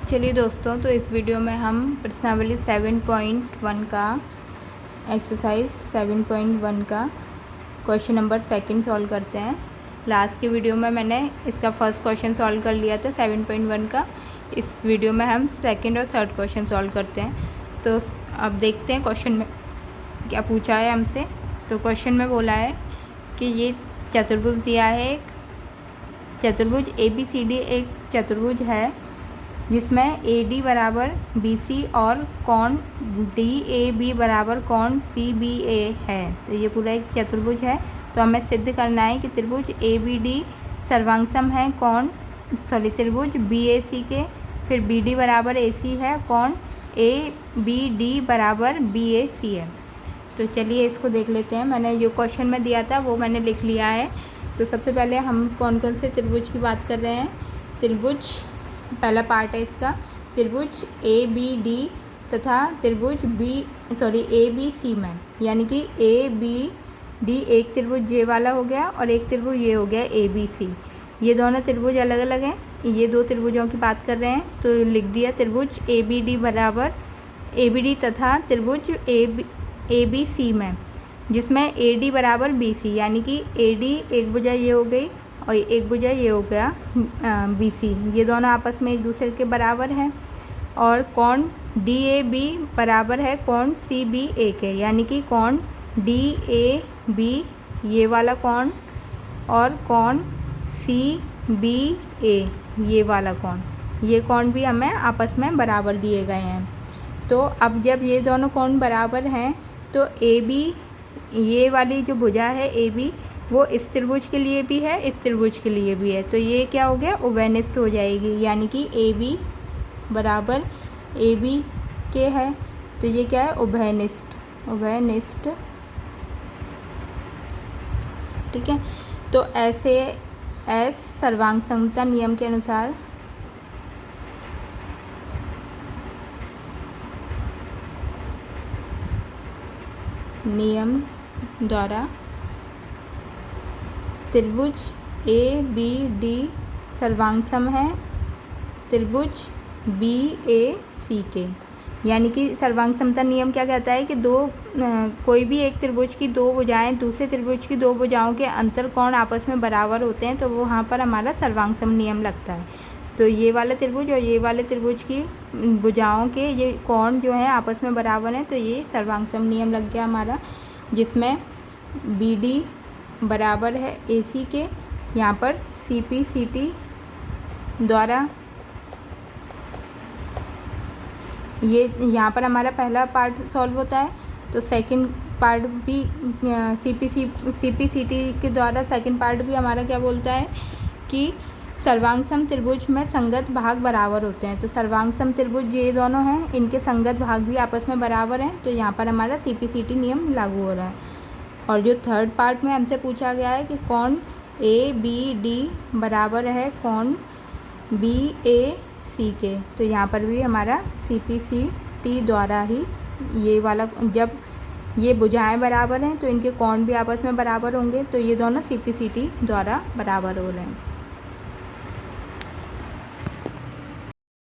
चलिए दोस्तों, तो इस वीडियो में हम प्रश्नावली 7.1 का एक्सरसाइज 7.1 का क्वेश्चन नंबर 2 सॉल्व करते हैं। लास्ट की वीडियो में मैंने इसका फर्स्ट क्वेश्चन सॉल्व कर लिया था 7.1 का। इस वीडियो में हम सेकंड और थर्ड क्वेश्चन सॉल्व करते हैं। तो अब देखते हैं क्वेश्चन में क्या पूछा है हमसे। तो क्वेश्चन में बोला है कि ये चतुर्भुज दिया है, एक चतुर्भुज ABCD एक चतुर्भुज है जिसमें AD बराबर BC और कोण DAB बराबर कोण CBA है। तो ये पूरा एक चतुर्भुज है। तो हमें सिद्ध करना है कि त्रिभुज ABD सर्वांगसम है त्रिभुज BAC के, फिर BD बराबर AC है, कोण ABD बराबर BAC है। तो चलिए इसको देख लेते हैं। मैंने जो क्वेश्चन में दिया था वो मैंने लिख लिया है। तो सबसे पहले हम कौन कौन से त्रिभुज की बात कर रहे हैं। त्रिभुज पहला पार्ट है इसका, त्रिभुज ABD तथा त्रिभुज ABC में, यानी कि ABD एक त्रिभुज ये वाला हो गया और एक त्रिभुज ये हो गया ABC। ये दोनों त्रिभुज अलग अलग हैं। ये दो त्रिभुजों की बात कर रहे हैं। तो लिख दिया त्रिभुज ABD बराबर ABD तथा त्रिभुज ABC में जिसमें AD बराबर BC, यानी कि AD एक भुजा ये हो गई और एक भुजा ये हो गया BC। ये दोनों आपस में एक दूसरे के बराबर हैं। और कोण DAB बराबर है कोण CBA के, यानी कि कोण DAB ये वाला कोण और कोण CBA ये वाला कोण, ये कोण भी हमें आपस में बराबर दिए गए हैं। तो अब जब ये दोनों कोण बराबर हैं तो AB ये वाली जो भुजा है AB वो इस त्रिभुज के लिए भी है, इस त्रिभुज के लिए भी है। तो ये क्या हो गया, उभयनिष्ठ हो जाएगी, यानी कि AB बराबर AB के है। तो ये क्या है, उभयनिष्ठ। ठीक है। तो ऐसे सर्वांग समता नियम के अनुसार नियम द्वारा त्रिभुज ABD सर्वांगसम है त्रिभुज BAC के। यानी कि सर्वांग समता नियम क्या कहता है कि कोई भी एक त्रिभुज की दो भुजाएं दूसरे त्रिभुज की दो भुजाओं के अंतर कोण आपस में बराबर होते हैं, तो वहाँ पर हमारा सर्वांगसम नियम लगता है। तो ये वाले त्रिभुज और ये वाले त्रिभुज की भुजाओं के ये कोण जो है आपस में बराबर हैं, तो ये सर्वांगसम नियम लग गया हमारा, जिसमें BD बराबर है AC के। यहाँ पर CPCT द्वारा ये यहाँ पर हमारा पहला पार्ट सॉल्व होता है। तो सेकंड पार्ट भी CPCT के द्वारा सेकंड पार्ट भी हमारा क्या बोलता है कि सर्वांगसम त्रिभुज में संगत भाग बराबर होते हैं। तो सर्वांगसम त्रिभुज ये दोनों हैं, इनके संगत भाग भी आपस में बराबर हैं। तो यहाँ पर हमारा CPCT नियम लागू हो रहा है। और जो थर्ड पार्ट में हमसे पूछा गया है कि कोण ABD बराबर है कोण BAC के, तो यहाँ पर भी हमारा CPCT द्वारा ही ये वाला, जब ये भुजाएं बराबर हैं तो इनके कोण भी आपस में बराबर होंगे। तो ये दोनों CPCT द्वारा बराबर हो रहे हैं।